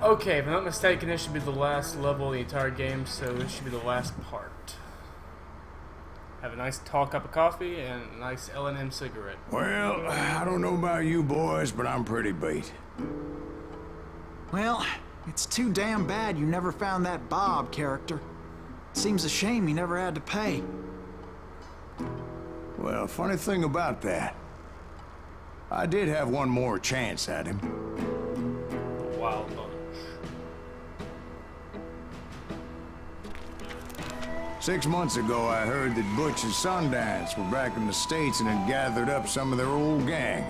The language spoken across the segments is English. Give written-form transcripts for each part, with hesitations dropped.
Okay, if I'm not mistaken, this should be the last level of the entire game, so this should be the last part. Have a nice tall cup of coffee and a nice L&M cigarette. Well, I don't know about you boys, but I'm pretty beat. Well, it's too damn bad you never found that Bob character. Seems a shame he never had to pay. Well, funny thing about that, I did have one more chance at him. Wild bunch. 6 months ago, I heard that Butch and Sundance were back in the States and had gathered up some of their old gang.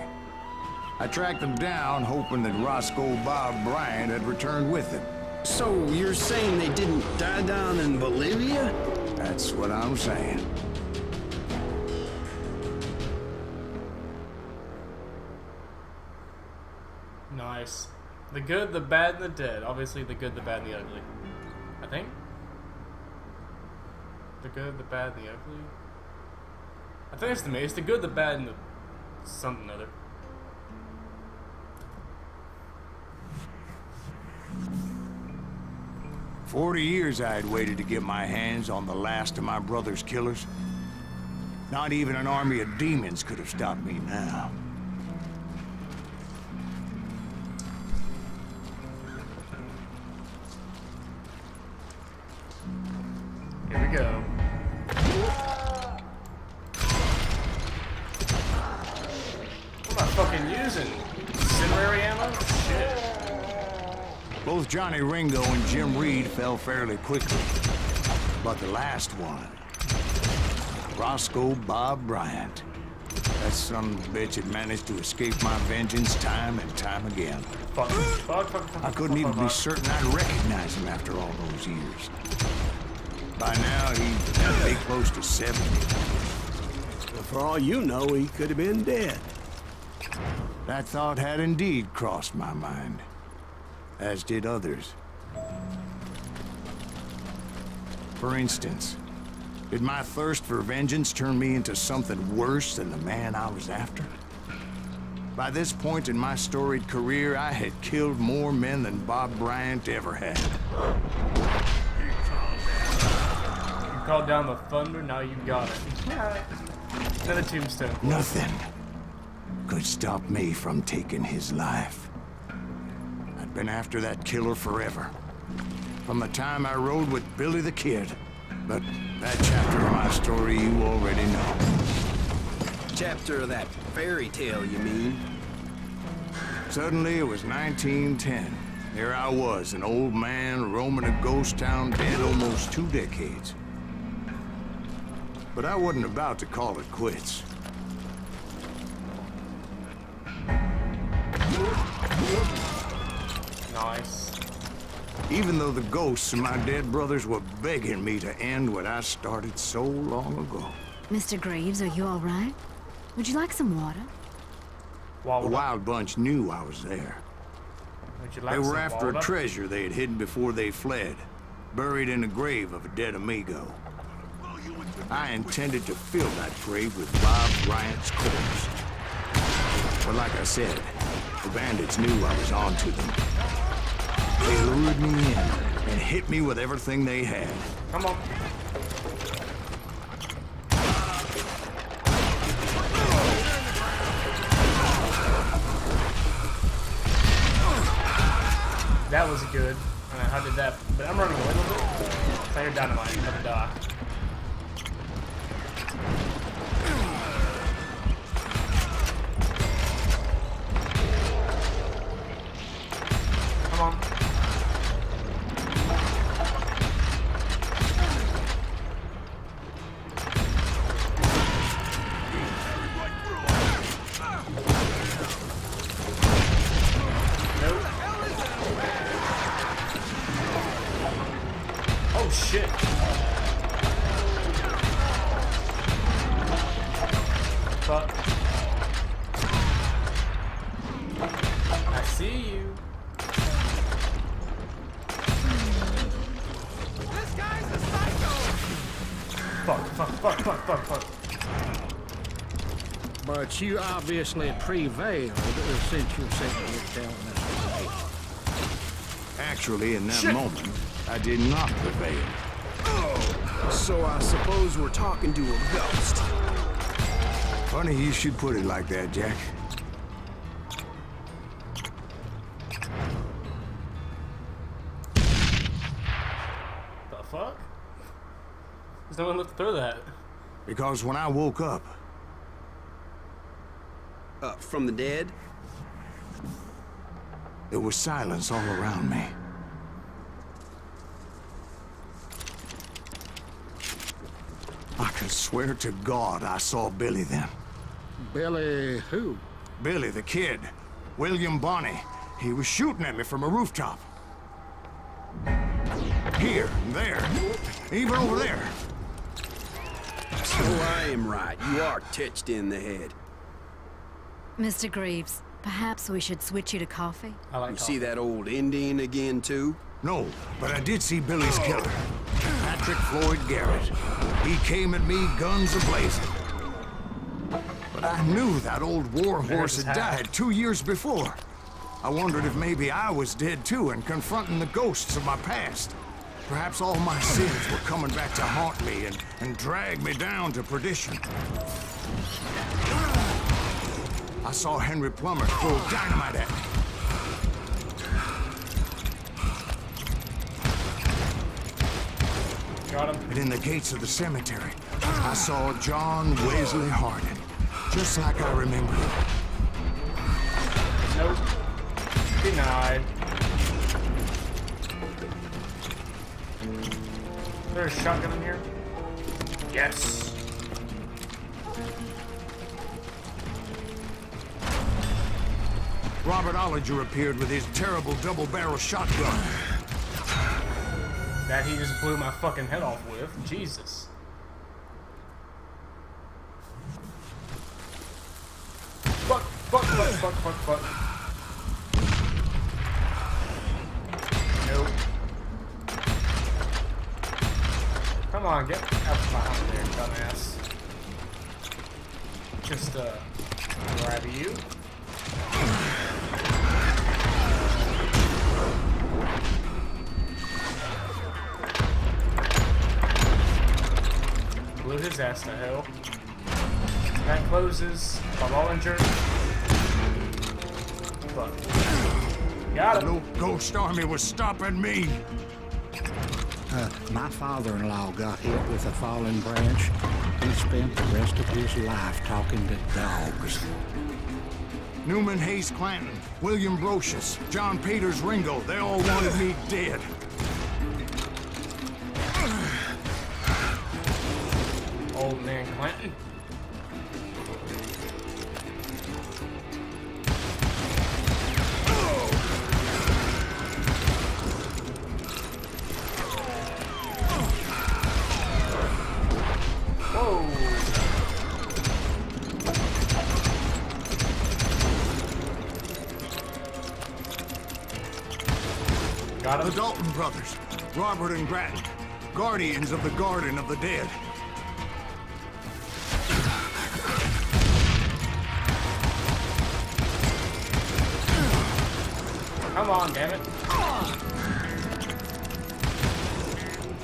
I tracked them down, hoping that Roscoe Bob Bryant had returned with them. So you're saying they didn't die down in Bolivia? That's what I'm saying. Nice. The good, the bad, and the dead. Obviously, the good, the bad, and the ugly. I think. The good, the bad, and the ugly. I think it's the main. It's the good, the bad, and the something other. For 40 years I had waited to get my hands on the last of my brother's killers. Not even an army of demons could have stopped me now. Here we go. What am I fucking using? Incendiary ammo? Shit. Both Johnny Ringo and Jim Reed fell fairly quickly. But the last one, Roscoe Bob Bryant. That son of a bitch had managed to escape my vengeance time and time again. Fuck. I couldn't even be certain I'd recognize him after all those years. By now, he'd be close to 70. For all you know, he could have been dead. That thought had indeed crossed my mind, as did others. For instance, did my thirst for vengeance turn me into something worse than the man I was after? By this point in my storied career, I had killed more men than Bob Bryant ever had. You called down the thunder, now you got it. Another tombstone. Nothing could stop me from taking his life. I'd been after that killer forever. From the time I rode with Billy the Kid. But that chapter of my story you already know. Chapter of that fairy tale, you mean? Suddenly it was 1910. Here I was, an old man roaming a ghost town dead almost 2 decades. But I wasn't about to call it quits. Nice. Even though the ghosts of my dead brothers were begging me to end what I started so long ago. Mr. Graves, are you all right? Would you like some water? The Wild Bunch knew I was there. They were after a treasure they had hidden before they fled, buried in the grave of a dead amigo. I intended to fill that grave with Bob Bryant's corpse. But like I said, the bandits knew I was on to them. They lured me in and hit me with everything they had. Come on. That was good. I don't know how I did that, but I'm running a little bit. I hear dynamite. I'm gonna die. Come on. Nope. Oh shit. Fuck. I see you. This guy's a psycho! Fuck. But you obviously prevailed since you're sitting here telling us Actually, in that moment, I did not prevail. So I suppose we're talking to a ghost. Funny you should put it like that, Jack. The fuck? There's no one looked through that. Because when I woke up, From the dead? there was silence all around me. I could swear to God I saw Billy then. Billy who? Billy, the kid. William Bonney. He was shooting at me from a rooftop. Here, there, even over there. So I am right. You are touched in the head. Mr. Greaves, perhaps we should switch you to coffee? I like You coffee. see that old Indian again, too? No, but I did see Billy's killer, Patrick Floyd Garrett. He came at me guns a-blazing. But I knew that old war horse had died 2 years before. I wondered if maybe I was dead too and confronting the ghosts of my past. Perhaps all my sins were coming back to haunt me and drag me down to perdition. I saw Henry Plummer throw dynamite at me. Got him. And in the gates of the cemetery, I saw John Wesley Hardin, just like I remember him. Nope. Denied. Is there a shotgun in here? Yes. Robert Ollinger appeared with his terrible double-barrel shotgun. That he just blew my fucking head off with. Jesus. Fuck, fuck, fuck, fuck, fuck, fuck. Nope. Come on, get out behind there, dumbass. Just, grab you. Blew his ass to hell. That closes. I'm all injured. Fuck. Got him. No ghost army was stopping me. My father-in-law got hit with a fallen branch. He spent the rest of his life talking to dogs. Newman Hayes Clanton, William Brocious, John Peters Ringo, they all wanted me dead. Old man Clanton. Whoa. Got The him. Dalton brothers, Robert and Grattan, guardians of the Garden of the Dead. Come on, damn it.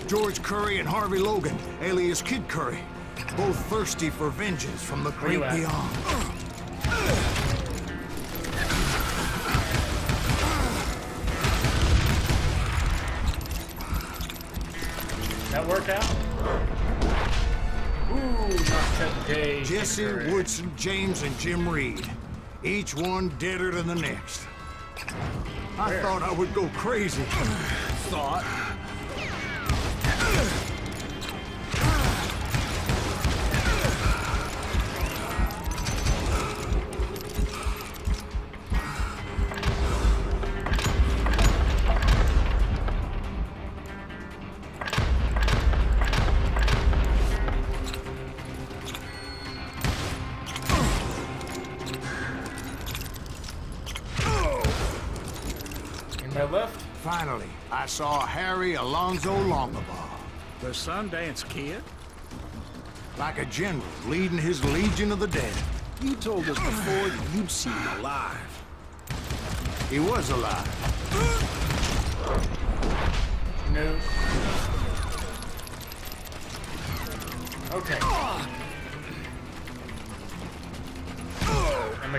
George Curry and Harvey Logan, alias Kid Curry, both thirsty for vengeance from the Where you great at? beyond. That work out? Ooh, not today. Jesse, Kid Woodson, James, and Jim Reed. Each one deader than the next. I Where? thought I would go crazy. Thought. Anybody left? Finally, I saw Harry Alonzo Longabaugh, The Sundance Kid? like a general leading his Legion of the Dead. You told us before that you'd seen him alive. He was alive.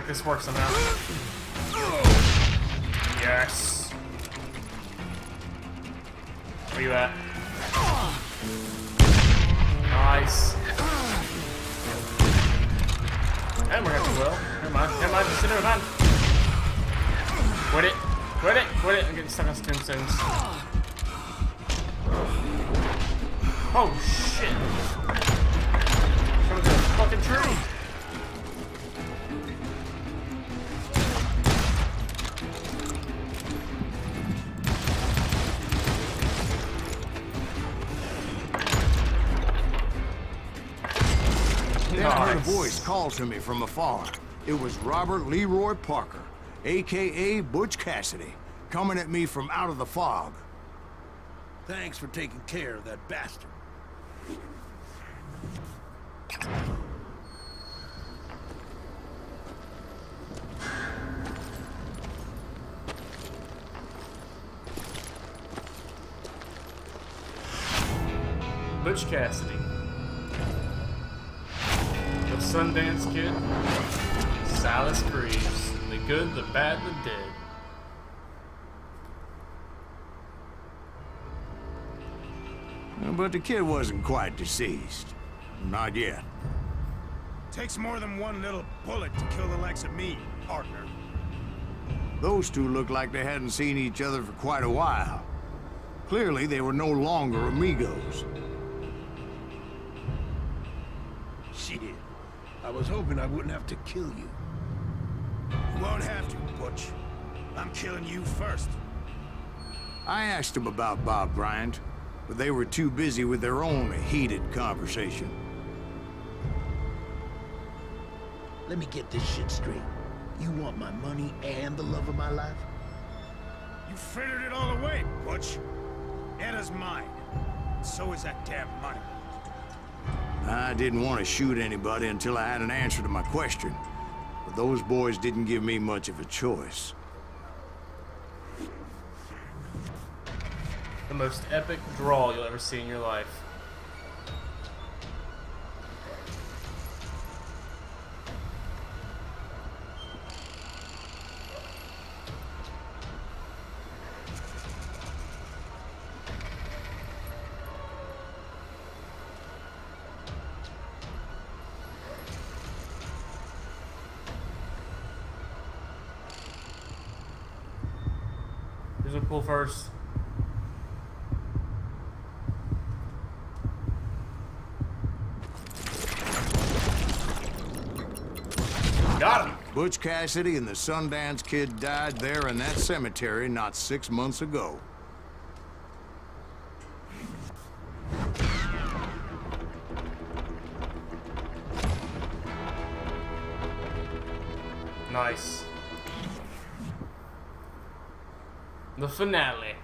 this work somehow. Yes. Where you at? Nice. And we're gonna well. Never mind. Never mind. Just never mind. Quit it. Quit it. Quit it. I'm getting stuck on tombstones. Oh shit. From the fucking tree. Then I heard a voice call to me from afar. It was Robert Leroy Parker, a.k.a. Butch Cassidy, coming at me from out of the fog. Thanks for taking care of that bastard. Butch Cassidy. The Sundance Kid. Silas Greaves. The good, the bad, the dead. But the kid wasn't quite deceased. Not yet. Takes more than one little bullet to kill the likes of me, partner. Those two looked like they hadn't seen each other for quite a while. Clearly, they were no longer amigos. Shit. I was hoping I wouldn't have to kill you. You won't have to, Butch. I'm killing you first. I asked them about Bob Bryant, but they were too busy with their own heated conversation. Let me get this shit straight. You want my money and the love of my life? You frittered it all away, Butch. Anna's mine. So is that damn money. I didn't want to shoot anybody until I had an answer to my question, but those boys didn't give me much of a choice. The most epic draw you'll ever see in your life. Who's gonna pull first? Got him! Butch Cassidy and the Sundance Kid died there in that cemetery not 6 months ago. Nice. The finale.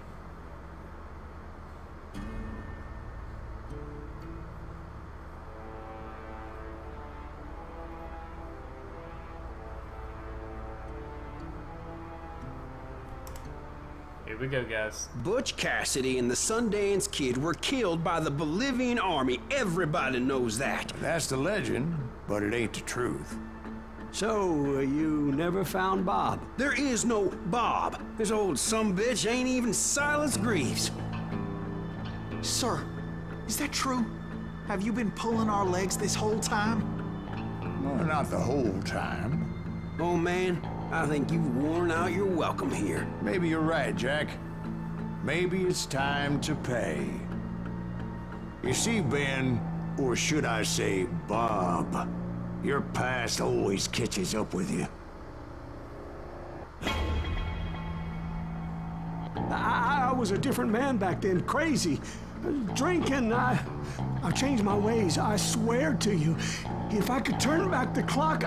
Here we go, guys. Butch Cassidy and the Sundance Kid were killed by the Bolivian army. Everybody knows that. That's the legend, but it ain't the truth. So, you never found Bob? There is no Bob. This old sumbitch ain't even Silas Greaves. Sir, is that true? Have you been pulling our legs this whole time? Well, not the whole time. Oh man, I think you've worn out your welcome here. Maybe you're right, Jack. Maybe it's time to pay. You see, Ben, or should I say Bob, your past always catches up with you. I was a different man back then, crazy. Drinking, I've changed my ways, I swear to you. If I could turn back the clock,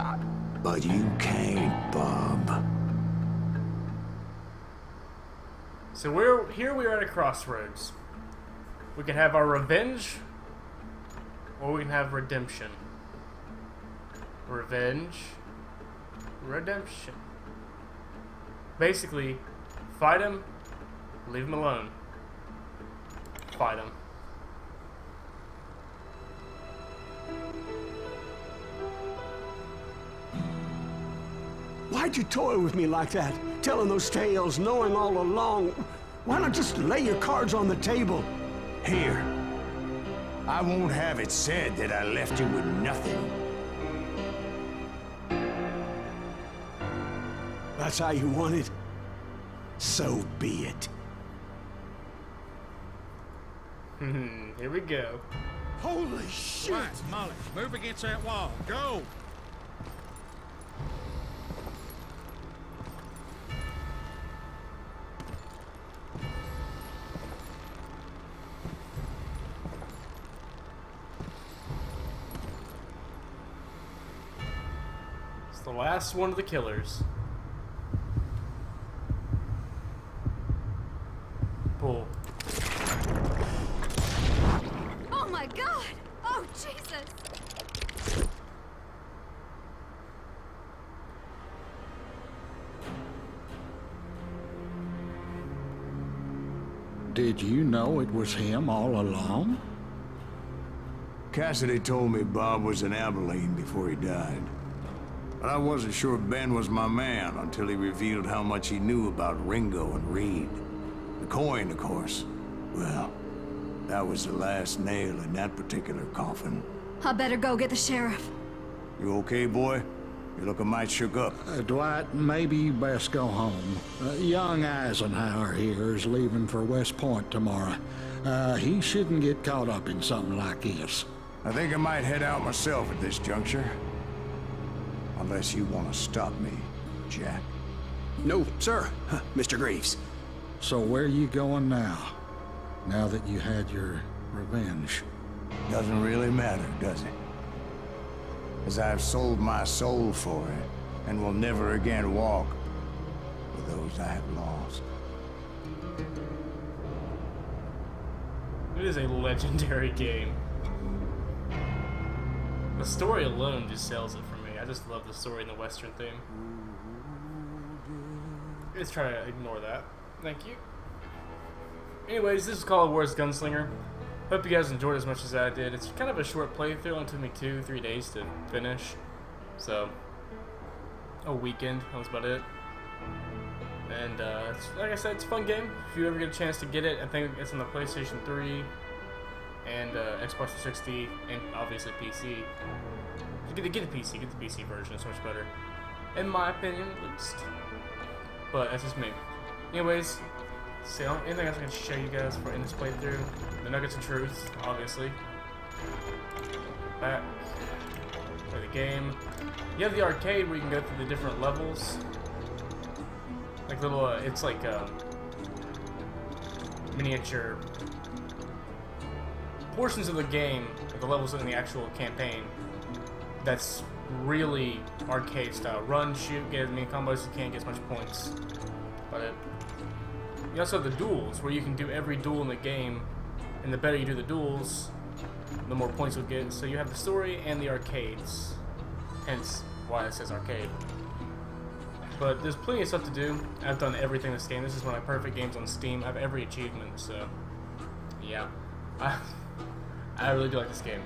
But you can't, Bob. So we're at a crossroads. We can have our revenge, or we can have redemption. Revenge, redemption. Basically, fight him, leave him alone. Fight him. Why'd you toy with me like that? Telling those tales, knowing all along. Why not just lay your cards on the table? Here. I won't have it said that I left you with nothing. That's how you want it? So be it. Here we go. Holy shit! Right, Molly, move against that wall. Go! It's the last one of the killers. Pull. Oh my god! Oh, Jesus! Did you know it was him all along? Cassidy told me Bob was in Abilene before he died. But I wasn't sure Ben was my man until he revealed how much he knew about Ringo and Reed. The coin, of course. Well, that was the last nail in that particular coffin. I better go get the sheriff. You okay, boy? You're looking mighty shook up. Dwight, maybe you best go home. Young Eisenhower here is leaving for West Point tomorrow. He shouldn't get caught up in something like this. I think I might head out myself at this juncture. Unless you want to stop me, Jack. No, sir, Mr. Greaves. So where you going now? Now that you had your revenge? Doesn't really matter, does it? As I've sold my soul for it, and will never again walk with those I have lost. It is a legendary game. The story alone just sells it for me. I just love the story and the Western theme. Let's try to ignore that. Thank you. Anyways, this is Call of Juarez Gunslinger. Hope you guys enjoyed as much as I did. It's kind of a short playthrough. It only took me 2-3 days to finish. So, a weekend. That was about it. And like I said, it's a fun game. If you ever get a chance to get it, I think it's on the PlayStation 3 and Xbox 360 and obviously PC. Get the PC. Get the PC version. It's much better, in my opinion, at least. But that's just me. Anyways. So, anything else I can show you guys for in this playthrough? The nuggets of truth, obviously. Back. Play the game. You have the arcade where you can go through the different levels. Like little, it's like miniature portions of the game, like the levels in the actual campaign. That's really arcade style. Run, shoot, get as many combos as you can, get as much points. But you also have the duels, where you can do every duel in the game, and the better you do the duels, the more points you'll get. So you have the story and the arcades, hence why it says arcade. But there's plenty of stuff to do. I've done everything in this game. This is one of my perfect games on Steam. I have every achievement, so yeah. I really do like this game.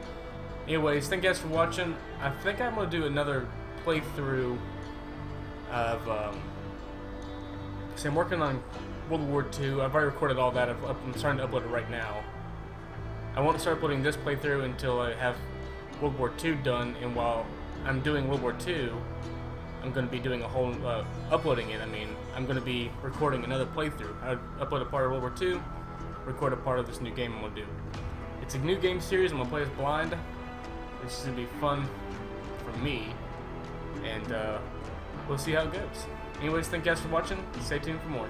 Anyways, thank you guys for watching. I think I'm going to do another playthrough of, so I'm working on World War II. I've already recorded all that. I'm starting to upload it right now. I won't start uploading this playthrough until I have World War II done, and while I'm doing World War II, I'm going to be doing a whole, uploading it. I mean, I'm going to be recording another playthrough. I'll upload a part of World War II, record a part of this new game I'm going to do. It's a new game series. I'm going to play as blind. This is going to be fun for me, and we'll see how it goes. Anyways, thank you guys for watching. Stay tuned for more.